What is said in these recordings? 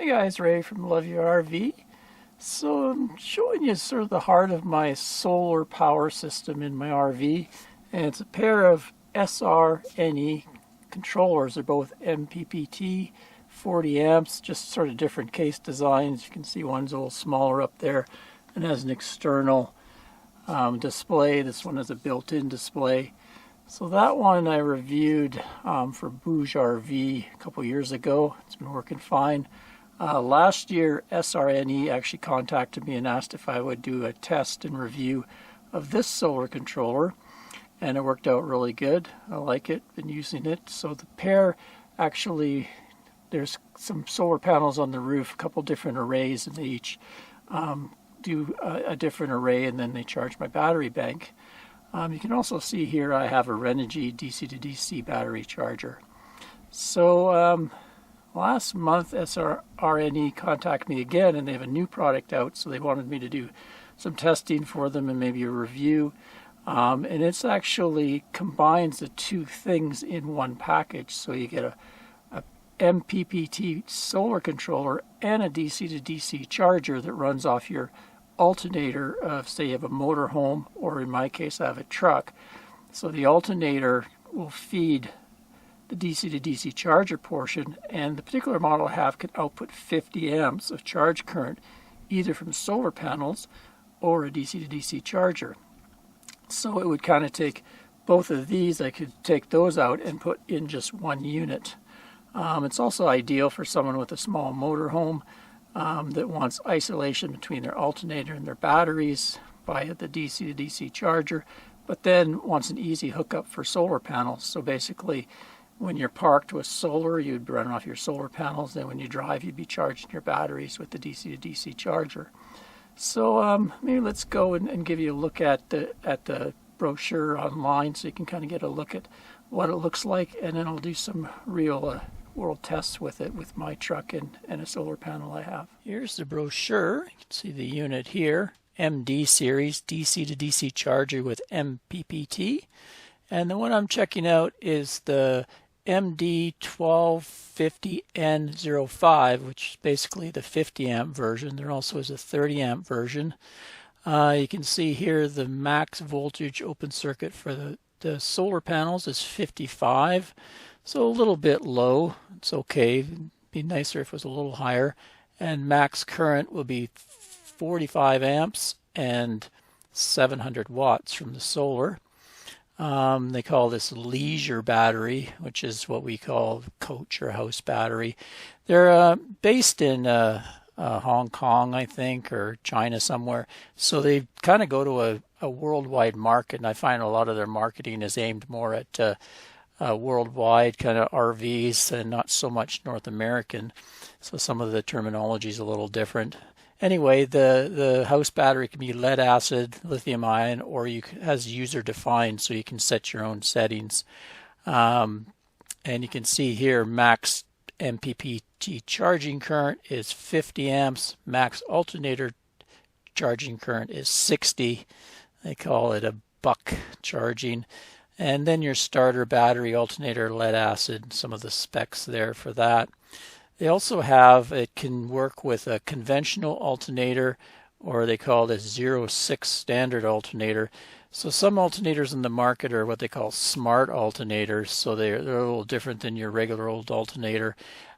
Hey guys, Ray from Love Your RV. So I'm showing you sort of the heart of my solar power system in my RV, and it's a pair of SRNE controllers. They're both MPPT, 40 amps, just sort of different case designs. You can see one's a little smaller up there and has an external display. This one has a built-in display. So that one I reviewed for Brochure RV a couple years ago. It's been working fine. Last year, SRNE actually contacted me and asked if I would do a test and review of this solar controller, and it worked out really good. I like it, been using it. So the pair, actually, there's some solar panels on the roof, a couple different arrays, and they each do a different array, and then they charge my battery bank. You can also see here I have a Renogy DC to DC battery charger. So last month, SRNE contacted me again, and they have a new product out, so they wanted me to do some testing for them and maybe a review. And it's actually combines the two things in one package, so you get a MPPT solar controller and a DC to DC charger that runs off your alternator of, say you have a motorhome, or in my case I have a truck. So the alternator will feed the DC to DC charger portion, and the particular model I have can output 50 amps of charge current either from solar panels or a DC to DC charger. So it would kind of take both of these. I could take those out and put in just one unit. It's also ideal for someone with a small motorhome that wants isolation between their alternator and their batteries via the DC to DC charger, but then wants an easy hookup for solar panels. So basically, when you're parked with solar, you'd run off your solar panels. Then when you drive, you'd be charging your batteries with the DC to DC charger. So maybe let's go and give you a look at the brochure online, so you can kind of get a look at what it looks like, and then I'll do some real world tests with it with my truck and a solar panel I have. Here's the brochure. You can see the unit here, MD series DC to DC charger with MPPT, and the one I'm checking out is the MD1250N05, which is basically the 50 amp version. There also is a 30 amp version. You can see here the max voltage open circuit for the solar panels is 55, so a little bit low. It's okay. It'd be nicer if it was a little higher. And max current will be 45 amps and 700 watts from the solar. They call this leisure battery, which is what we call coach or house battery. They're based in Hong Kong, I think, or China somewhere. So they kind of go to a worldwide market, and I find a lot of their marketing is aimed more at worldwide kind of RVs and not so much North American. So some of the terminology is a little different. Anyway, the house battery can be lead acid, lithium ion, or has user defined, so you can set your own settings. And you can see here max MPPT charging current is 50 amps, max alternator charging current is 60. They call it a buck charging. And then your starter battery, alternator, lead acid, some of the specs there for that. They also have, it can work with a conventional alternator, or they call this 06 standard alternator. So some alternators in the market are what they call smart alternators, so they're a little different than your regular old alternator,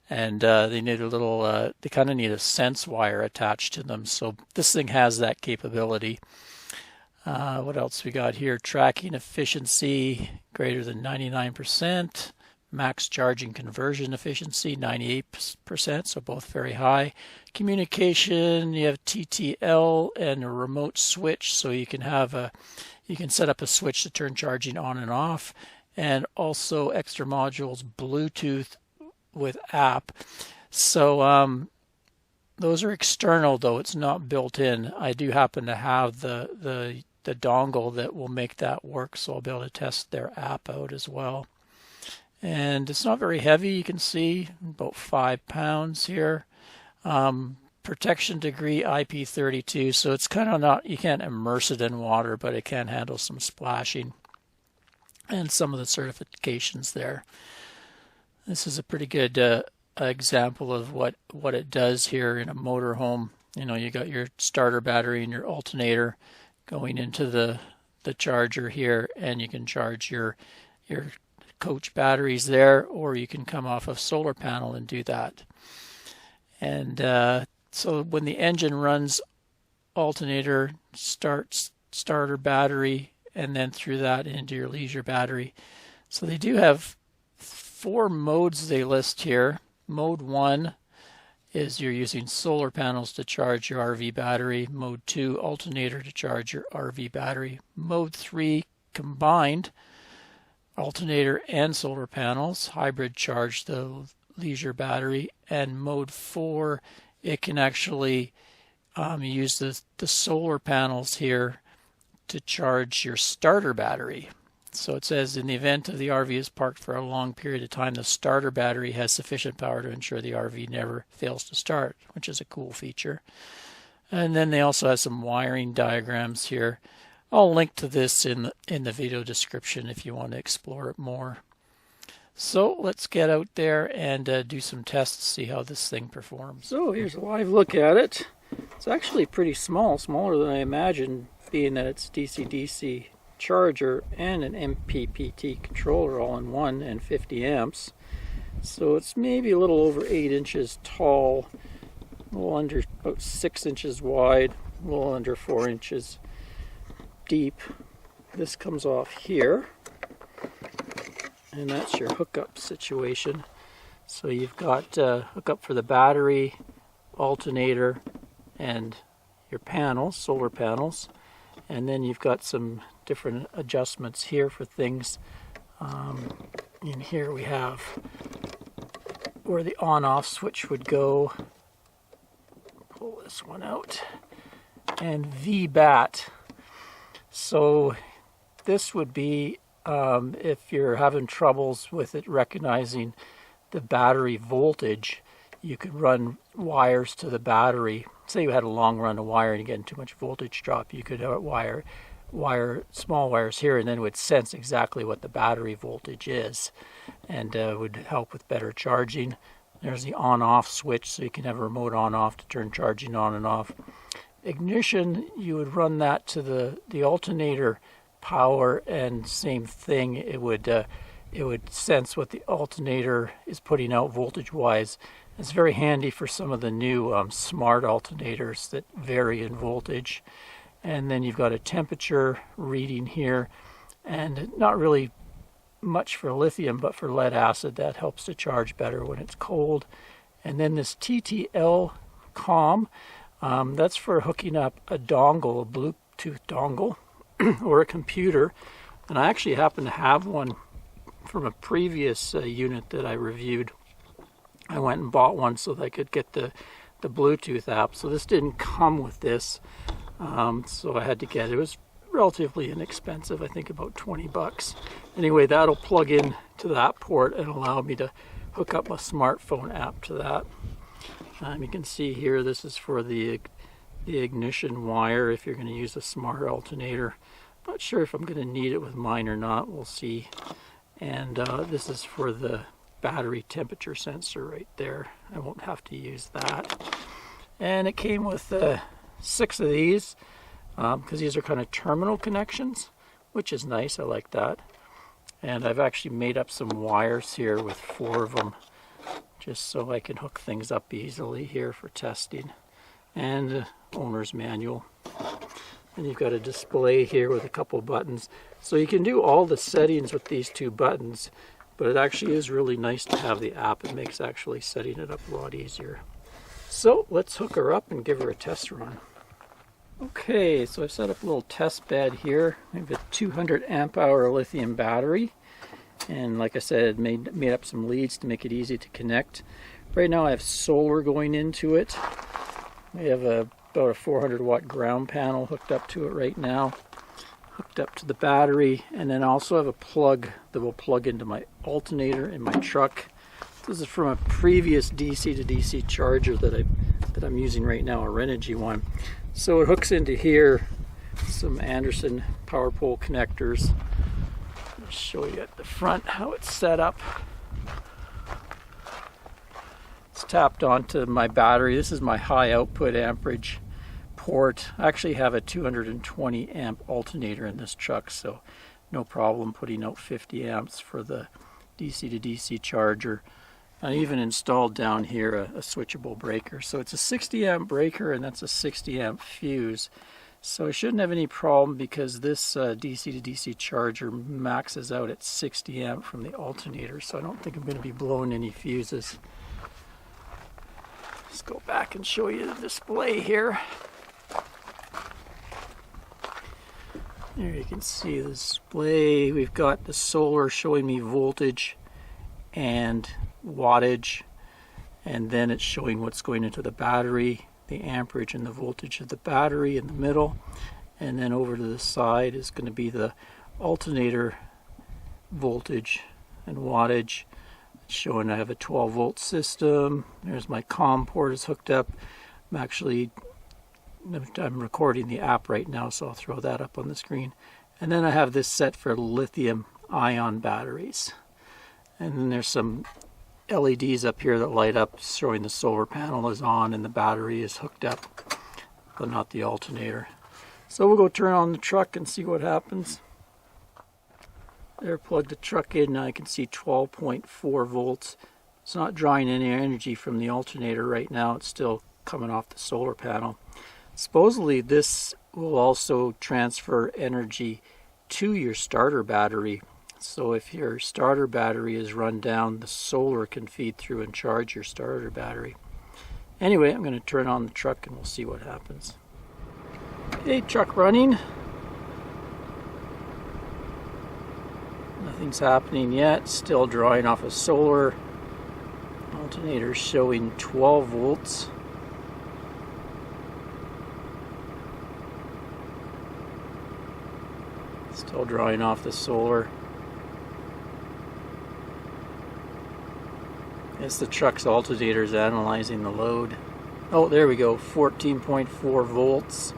and they need a little, they kind of need a sense wire attached to them. So this thing has that capability. What else we got here? Tracking efficiency greater than 99%. Max charging conversion efficiency 98%, so both very high. Communication, you have TTL and a remote switch, so you can set up a switch to turn charging on and off, and also extra modules, Bluetooth with app. So those are external, though it's not built in. I do happen to have the dongle that will make that work, so I'll be able to test their app out as well. And it's not very heavy. You can see about 5 pounds here. Protection degree IP32, so it's kind of not, you can't immerse it in water, but it can handle some splashing. And some of the certifications there. This is a pretty good example of what it does here in a motorhome. You know, you got your starter battery and your alternator going into the charger here, and you can charge your coach batteries there, or you can come off a solar panel and do that. And so when the engine runs, alternator, starter battery, and then through that into your leisure battery. So they do have 4 modes they list here. Mode 1 is you're using solar panels to charge your RV battery. Mode 2, alternator to charge your RV battery. Mode 3, combined, alternator and solar panels, hybrid charge the leisure battery. And mode 4, it can actually use the solar panels here to charge your starter battery. So it says in the event of the RV is parked for a long period of time, the starter battery has sufficient power to ensure the RV never fails to start, which is a cool feature. And then they also have some wiring diagrams here. I'll link to this in the video description if you want to explore it more. So let's get out there and do some tests to see how this thing performs. So here's a live look at it. It's actually pretty small, smaller than I imagined, being that it's DC-DC charger and an MPPT controller all in one and 50 amps. So it's maybe a little over 8 inches tall, a little under about 6 inches wide, a little under 4 inches deep. This comes off here, and that's your hookup situation. So you've got hookup for the battery, alternator, and your panels, solar panels. And then you've got some different adjustments here for things. In here we have where the on-off switch would go. Pull this one out. And VBAT. So this would be if you're having troubles with it recognizing the battery voltage, you could run wires to the battery. Say you had a long run of wire and you're getting too much voltage drop, you could wire small wires here, and then it would sense exactly what the battery voltage is, and would help with better charging. There's the on-off switch, so you can have a remote on-off to turn charging on and off. Ignition, you would run that to the alternator power, and same thing, it would sense what the alternator is putting out voltage-wise. It's very handy for some of the new smart alternators that vary in voltage. And then you've got a temperature reading here, and not really much for lithium, but for lead acid, that helps to charge better when it's cold. And then this TTL COM, that's for hooking up a dongle, a Bluetooth dongle, or a computer. And I actually happen to have one from a previous unit that I reviewed. I went and bought one so that I could get the Bluetooth app. So this didn't come with this, so I had to get it. It was relatively inexpensive, I think about 20 bucks. Anyway, that'll plug in to that port and allow me to hook up my smartphone app to that. You can see here, this is for the ignition wire if you're going to use a smart alternator. Not sure if I'm going to need it with mine or not, we'll see. And this is for the battery temperature sensor right there. I won't have to use that. And it came with 6 of these, because these are kind of terminal connections, which is nice. I like that. And I've actually made up some wires here with 4 of them, just so I can hook things up easily here for testing. And owner's manual. And you've got a display here with a couple buttons. So you can do all the settings with these 2 buttons, but it actually is really nice to have the app. It makes actually setting it up a lot easier. So let's hook her up and give her a test run. Okay, so I've set up a little test bed here. I have a 200 amp hour lithium battery. And like I said, made up some leads to make it easy to connect. Right now I have solar going into it. I have about a 400 watt ground panel hooked up to it right now. Hooked up to the battery, and then I also have a plug that will plug into my alternator in my truck. This is from a previous DC to DC charger that I'm using right now, a Renogy one. So it hooks into here, some Anderson power pole connectors. I'll show you at the front how it's set up. tapped onto my battery. This is my high output amperage port. I actually have a 220 amp alternator in this truck, so no problem putting out 50 amps for the DC to DC charger. I even installed down here a switchable breaker. So it's a 60 amp breaker, and that's a 60 amp fuse. So I shouldn't have any problem because this DC to DC charger maxes out at 60 amp from the alternator. So I don't think I'm going to be blowing any fuses. Let's go back and show you the display here. There you can see the display. We've got the solar showing me voltage and wattage, and then it's showing what's going into the battery, the amperage and the voltage of the battery in the middle, and then over to the side is going to be the alternator voltage and wattage. It's showing I have a 12 volt system. There's my COM port is hooked up. I'm recording the app right now, so I'll throw that up on the screen. And then I have this set for lithium ion batteries. And then there's some LEDs up here that light up showing the solar panel is on and the battery is hooked up, but not the alternator. So we'll go turn on the truck and see what happens. There, plug the truck in. Now I can see 12.4 volts. It's not drawing any energy from the alternator right now. It's still coming off the solar panel. Supposedly this will also transfer energy to your starter battery. So if your starter battery is run down, the solar can feed through and charge your starter battery. Anyway, I'm going to turn on the truck and we'll see what happens. Okay, truck running. Nothing's happening yet. Still drawing off a solar. Alternator showing 12 volts. Still drawing off the solar. It's the truck's alternator is analyzing the load. Oh, there we go, 14.4 volts.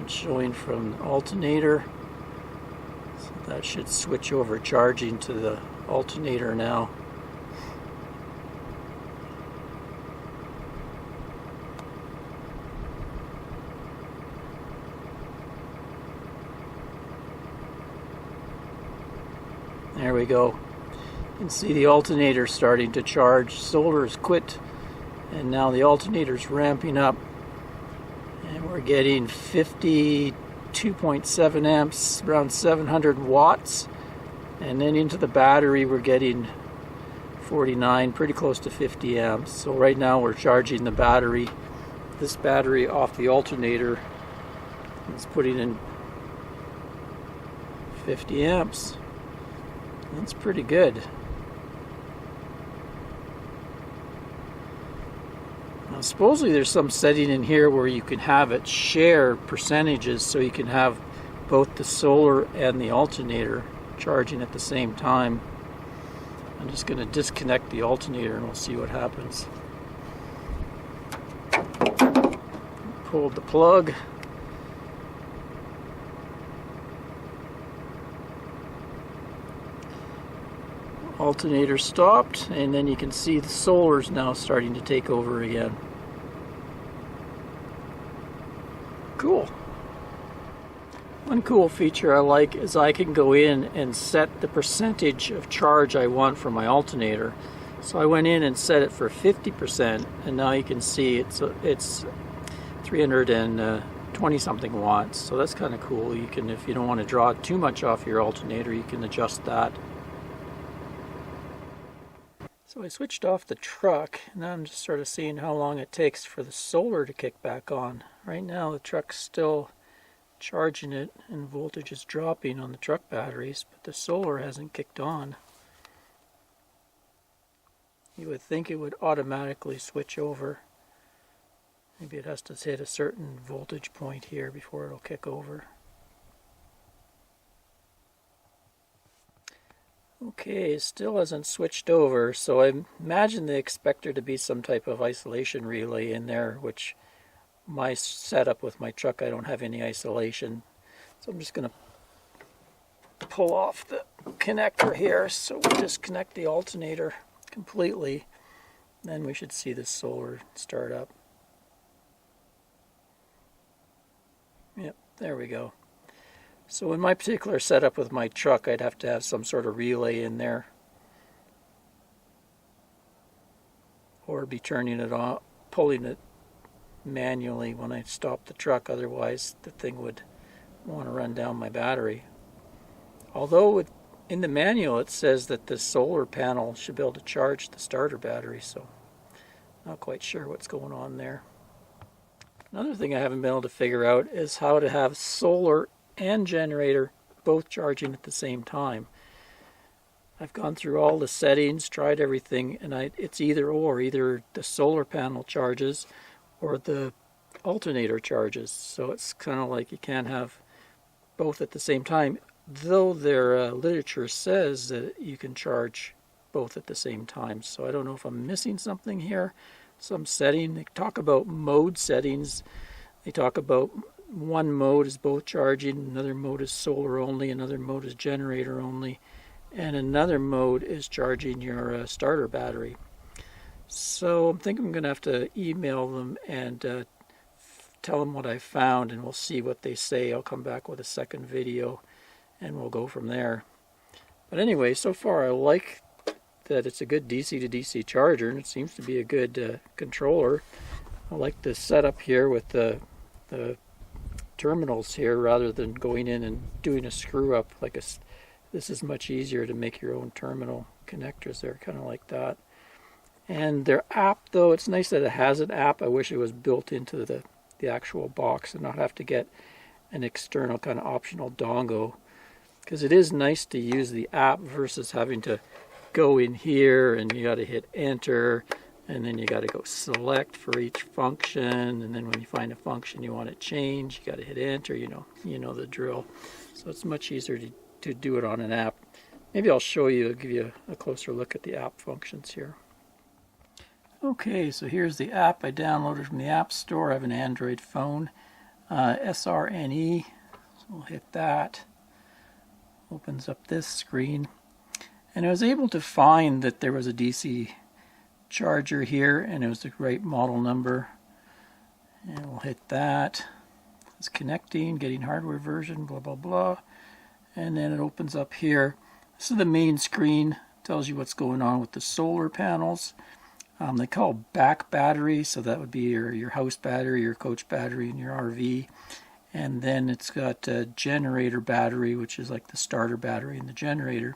It's showing from the alternator. So that should switch over charging to the alternator now. There we go. You can see the alternator starting to charge. Solar is quit, and now the alternator's ramping up. And we're getting 52.7 amps, around 700 watts. And then into the battery we're getting 49, pretty close to 50 amps. So right now we're charging the battery. This battery off the alternator is putting in 50 amps. That's pretty good. Now, supposedly there's some setting in here where you can have it share percentages, so you can have both the solar and the alternator charging at the same time. I'm just going to disconnect the alternator and we'll see what happens. Pulled the plug. Alternator stopped, and then you can see the solar's now starting to take over again. Cool. One cool feature I like is I can go in and set the percentage of charge I want for my alternator. So I went in and set it for 50%, and now you can see it's 320 something watts. So that's kind of cool. You can, if you don't want to draw too much off your alternator, you can adjust that. So I switched off the truck, and now I'm just sort of seeing how long it takes for the solar to kick back on. Right now the truck's still charging it and voltage is dropping on the truck batteries, but the solar hasn't kicked on. You would think it would automatically switch over. Maybe it has to hit a certain voltage point here before it'll kick over. Okay, it still hasn't switched over, so I imagine they expect there to be some type of isolation relay in there, which my setup with my truck, I don't have any isolation. So I'm just going to pull off the connector here, so we'll disconnect the alternator completely. Then we should see the solar start up. Yep, there we go. So in my particular setup with my truck, I'd have to have some sort of relay in there, or be turning it on, pulling it manually when I stop the truck. Otherwise the thing would want to run down my battery. Although in the manual it says that the solar panel should be able to charge the starter battery, so not quite sure what's going on there. Another thing I haven't been able to figure out is how to have solar and generator both charging at the same time. I've gone through all the settings, tried everything, and it's either or. Either the solar panel charges or the alternator charges. So it's kind of like you can't have both at the same time, though their literature says that you can charge both at the same time. So I don't know if I'm missing something here, some setting. They talk about mode settings. They talk about one mode is both charging, another mode is solar only, another mode is generator only, and another mode is charging your starter battery. So I'm thinking I'm going to have to email them and tell them what I found, and we'll see what they say. I'll come back with a second video and we'll go from there. But anyway, so far I like that it's a good DC to DC charger, and it seems to be a good controller. I like the setup here with the terminals here, rather than going in and doing a screw up like this is much easier to make your own terminal connectors there, kind of like that. And their app, though, it's nice that it has an app. I wish it was built into the actual box and not have to get an external kind of optional dongle, because it is nice to use the app versus having to go in here and you got to hit enter, and then you got to go select for each function, and then when you find a function you want to change, you got to hit enter. You know the drill. So it's much easier to do it on an app. Maybe I'll show you, give you a closer look at the app functions here. Okay, so here's the app I downloaded from the App Store. I have an Android phone, SRNE. So we'll hit that. Opens up this screen. And I was able to find that there was a DC charger here, and it was the right model number. And we'll hit that. It's connecting, getting hardware version, blah, blah, blah. And then it opens up here. This is the main screen. Tells you what's going on with the solar panels. They call back battery, so that would be your house battery, your coach battery, and your RV. And then it's got a generator battery, which is like the starter battery in the generator.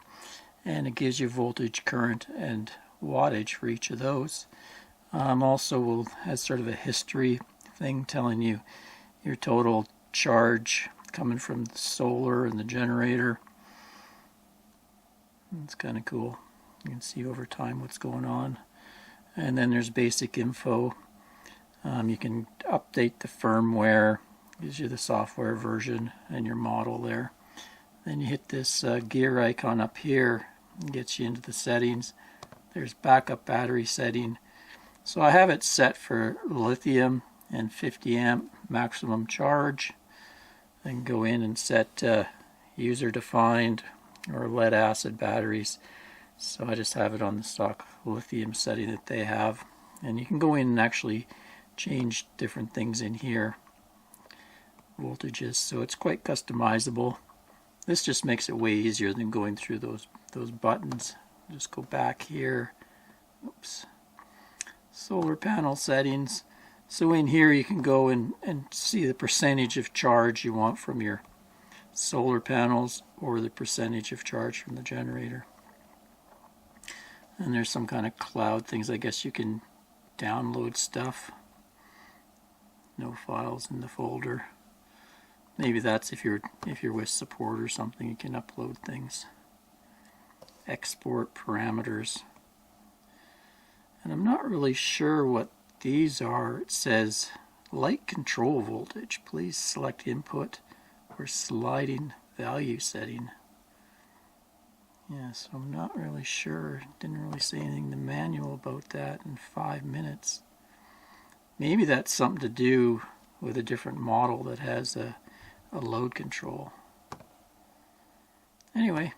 And it gives you voltage, current, and wattage for each of those. Also has sort of a history thing telling you your total charge coming from the solar and the generator. It's kind of cool. You can see over time what's going on. And then there's basic info. You can update the firmware, gives you the software version and your model there. Then you hit this gear icon up here and gets you into the settings. There's backup battery setting. So I have it set for lithium and 50 amp maximum charge. I can go in and set user defined or lead acid batteries. So I just have it on the stock lithium setting that they have. And you can go in and actually change different things in here. Voltages, so it's quite customizable. This just makes it way easier than going through those buttons. Just go back here. Oops. Solar panel settings. So in here you can go and see the percentage of charge you want from your solar panels or the percentage of charge from the generator. And there's some kind of cloud things. I guess you can download stuff. No files in the folder. Maybe that's if you're with support or something, you can upload things. Export parameters. And I'm not really sure what these are. It says light control voltage. Please select input or sliding value setting. Yeah, so I'm not really sure. Didn't really say anything in the manual about that in 5 minutes. Maybe that's something to do with a different model that has a load control. Anyway,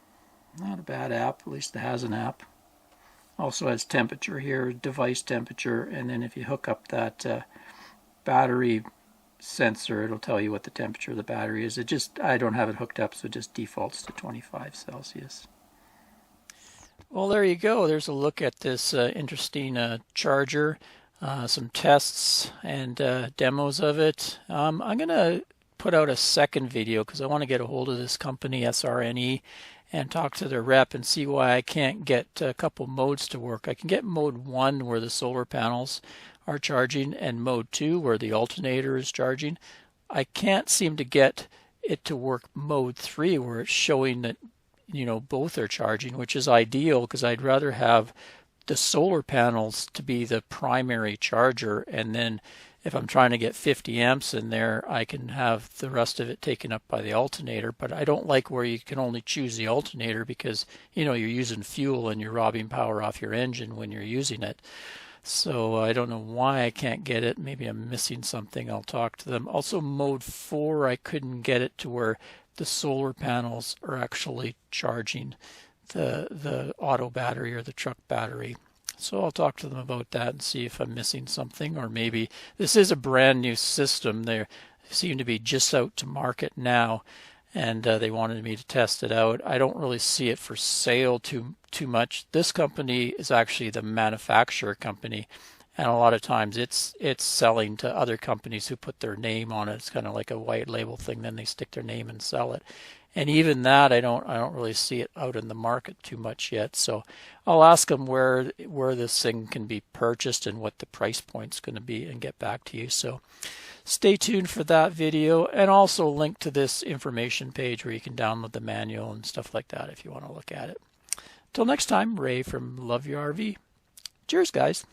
not a bad app. At least it has an app. Also has temperature here, device temperature, and then if you hook up that battery sensor, it'll tell you what the temperature of the battery is. I don't have it hooked up, so it just defaults to 25 Celsius. Well, there you go. There's a look at this interesting charger, some tests and demos of it. I'm going to put out a second video because I want to get a hold of this company, SRNE, and talk to their rep and see why I can't get a couple modes to work. I can get mode 1 where the solar panels are charging and mode 2 where the alternator is charging. I can't seem to get it to work mode 3 where it's showing that both are charging, which is ideal because I'd rather have the solar panels to be the primary charger, and then if I'm trying to get 50 amps in there, I can have the rest of it taken up by the alternator. But I don't like where you can only choose the alternator because you're using fuel and you're robbing power off your engine when you're using it. So I don't know why I can't get it. Maybe I'm missing something. I'll talk to them. Also mode 4, I couldn't get it to where the solar panels are actually charging the auto battery or the truck battery. So I'll talk to them about that and see if I'm missing something, or maybe this is a brand new system. They seem to be just out to market now, and they wanted me to test it out. I don't really see it for sale too much. This company is actually the manufacturer company, and a lot of times it's selling to other companies who put their name on it. It's kind of like a white label thing. Then they stick their name and sell it. And even that, I don't really see it out in the market too much yet. So I'll ask them where this thing can be purchased and what the price point's going to be, and get back to you. So stay tuned for that video, and also link to this information page where you can download the manual and stuff like that if you want to look at it. Till next time, Ray from Love Your RV. Cheers, guys.